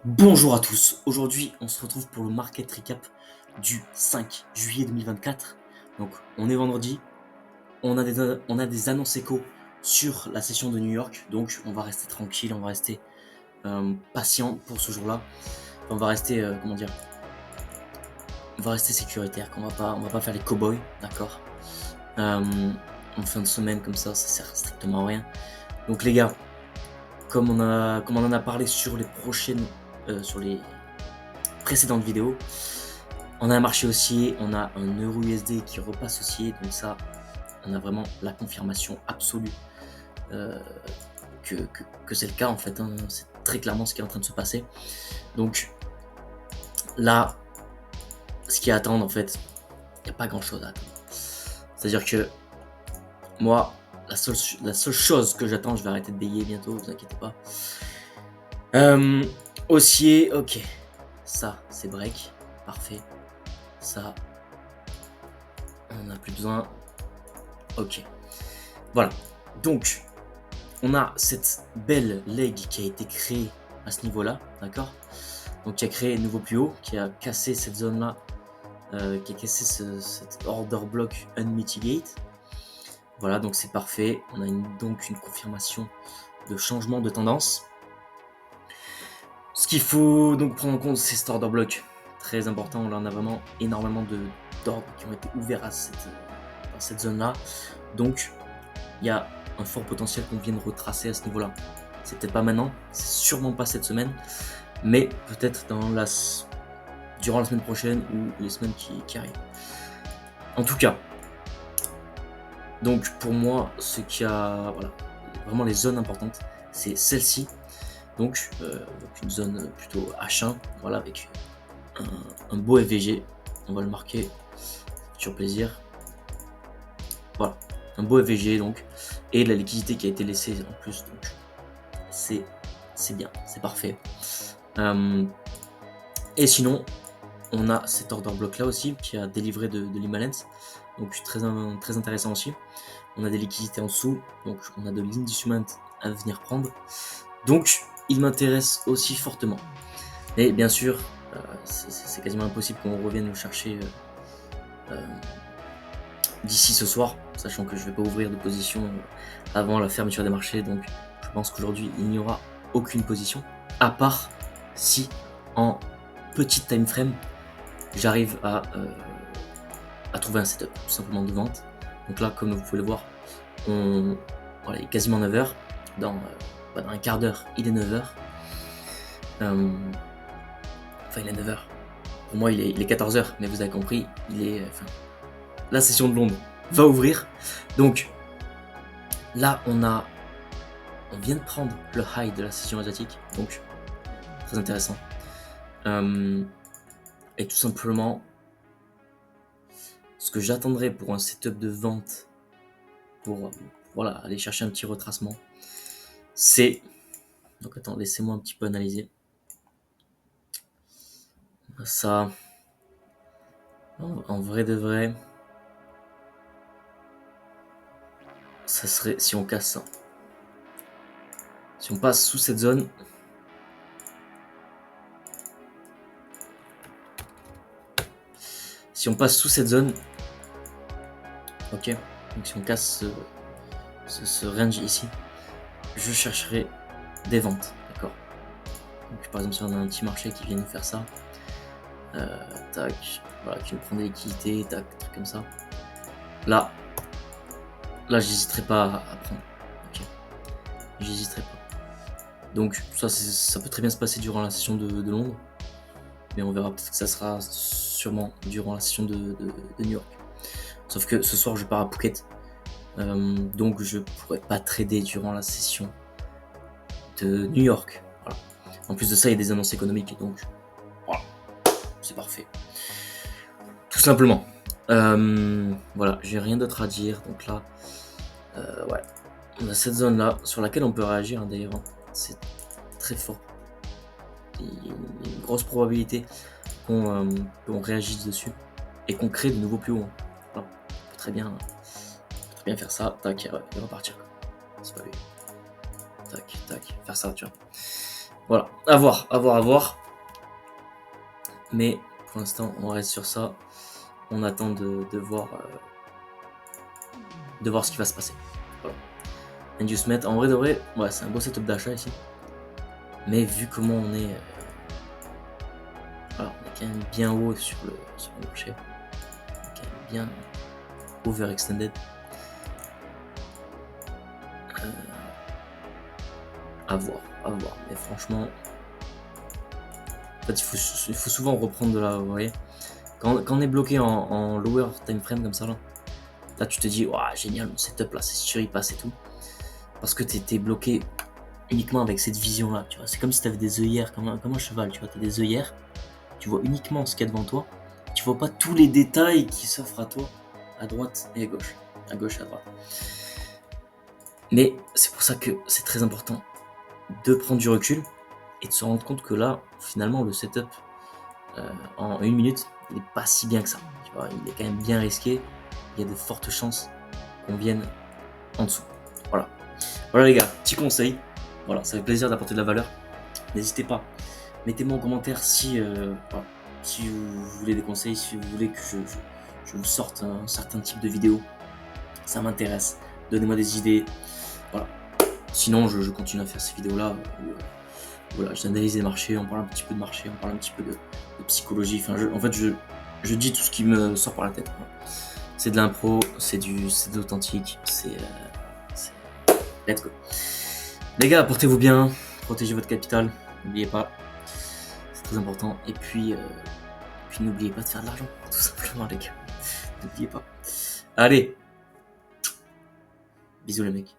Bonjour à tous, aujourd'hui on se retrouve pour le market recap du 5 juillet 2024. Donc on est vendredi, on a des annonces échos sur la session de New York, donc on va rester tranquille, on va rester patient pour ce jour-là. On va rester, on va rester sécuritaire, on va pas faire les cowboys, d'accord. En fin de semaine comme ça sert strictement à rien. Donc les gars, comme on en a parlé sur les précédentes vidéos, on a un marché haussier, on a un euro USD qui repasse haussier, donc ça, on a vraiment la confirmation absolue euh, que c'est le cas en fait, hein. C'est très clairement ce qui est en train de se passer. Donc là, ce qu'il y a à attendre en fait, il n'y a pas grand chose à attendre. C'est-à-dire que moi, la seule chose que j'attends, je vais arrêter de bégayer bientôt, vous inquiétez pas. Haussier, ok, ça c'est break, parfait. Ça, on n'a plus besoin. Ok. Voilà. Donc, on a cette belle leg qui a été créée à ce niveau-là, d'accord. Donc, qui a créé un nouveau plus haut, qui a cassé cette zone-là, qui a cassé cet order block unmitigate. Voilà, donc c'est parfait. On a donc une confirmation de changement de tendance. Ce qu'il faut donc prendre en compte, c'est cet order block. Très important, là on a vraiment énormément d'ordres qui ont été ouverts dans cette zone-là. Donc, il y a un fort potentiel qu'on vienne retracer à ce niveau-là. C'est peut-être pas maintenant, c'est sûrement pas cette semaine, mais peut-être durant la semaine prochaine ou les semaines qui arrivent. En tout cas, donc pour moi, voilà, vraiment les zones importantes, c'est celle-ci, donc une zone plutôt H1, voilà, avec un beau FVG, on va le marquer, sur plaisir. Voilà, un beau FVG donc, et la liquidité qui a été laissée en plus, donc c'est bien, c'est parfait. Et sinon, on a cet order block là aussi qui a délivré de l'imbalance, donc très intéressant aussi. On a des liquidités en dessous, donc on a de l'inducement à venir prendre. Donc il m'intéresse aussi fortement. Mais bien sûr, c'est quasiment impossible qu'on revienne le chercher d'ici ce soir, sachant que je ne vais pas ouvrir de position avant la fermeture des marchés. Donc je pense qu'aujourd'hui il n'y aura aucune position, à part si en petite time frame j'arrive à trouver un setup tout simplement de vente. Donc là, comme vous pouvez le voir, voilà, il est quasiment 9h. Dans un quart d'heure, il est 9h. Enfin, il est 9h. Pour moi, il est 14h, mais vous avez compris, la session de Londres va ouvrir. Donc là, on vient de prendre le high de la session asiatique, donc très intéressant. Et tout simplement, ce que j'attendrais pour un setup de vente, pour voilà, aller chercher un petit retracement, c'est... Donc attends, laissez-moi un petit peu analyser. Ça, en vrai de vrai, ça serait si on casse ça. Si on passe sous cette zone, ok, donc si on casse ce range ici, je chercherai des ventes, d'accord. Donc par exemple si on a un petit marché qui vient nous faire ça, tac, voilà, qui nous prend des liquidités, tac, truc comme ça. Là, j'hésiterai pas à prendre, ok, j'hésiterai pas. Donc ça peut très bien se passer durant la session de Londres, mais on verra, peut-être que ça sera sûrement durant la session de New York. Sauf que ce soir je pars à Phuket, donc je pourrais pas trader durant la session de New York. Voilà. En plus de ça, il y a des annonces économiques, donc voilà, c'est parfait. Tout simplement. Voilà, j'ai rien d'autre à dire. Donc là, ouais, on a cette zone là sur laquelle on peut réagir, hein, d'ailleurs. C'est très fort. Il y a une grosse probabilité qu'on réagisse dessus et qu'on crée de nouveaux plus hauts. Voilà. On peut très bien faire ça, tac, et repartir. C'est pas lui. Tac, faire ça, tu vois. Voilà, à voir, à voir, à voir. Mais pour l'instant, on reste sur ça. On attend de voir ce qui va se passer. Voilà. Inducement, en vrai de vrai, ouais, c'est un beau setup d'achat ici. Mais vu comment on est, voilà, on est quand même bien haut sur le marché. On est quand même bien overextended. À voir, à voir. Mais franchement, en fait, il faut souvent reprendre de la, vous voyez, quand on est bloqué en lower time frame comme ça là tu te dis, waouh, génial, mon setup là, c'est sûr il passe et tout. Parce que t'es bloqué uniquement avec cette vision là, tu vois. C'est comme si t'avais des œillères, comme un cheval, tu vois. T'as des œillères, tu vois uniquement ce qu'il y a devant toi. Tu vois pas tous les détails qui s'offrent à toi, à droite et à gauche et à droite. Mais c'est pour ça que c'est très important de prendre du recul et de se rendre compte que là, finalement, le setup en 1 minute, il n'est pas si bien que ça. Tu vois, il est quand même bien risqué. Il y a de fortes chances qu'on vienne en dessous. Voilà. Voilà les gars, petit conseil. Voilà, ça fait plaisir d'apporter de la valeur. N'hésitez pas. Mettez-moi en commentaire si vous voulez des conseils, si vous voulez que je vous sorte un certain type de vidéo. Ça m'intéresse. Donnez-moi des idées. Voilà. Sinon, je continue à faire ces vidéos-là où voilà, j'analyse les marchés, on parle un petit peu de marché, on parle un petit peu de psychologie. Enfin, en fait, je dis tout ce qui me sort par la tête. C'est de l'impro, c'est de l'authentique, c'est let's go. Les gars, portez-vous bien, protégez votre capital, n'oubliez pas, c'est très important. Et puis n'oubliez pas de faire de l'argent, tout simplement les gars. N'oubliez pas. Allez, bisous les mecs.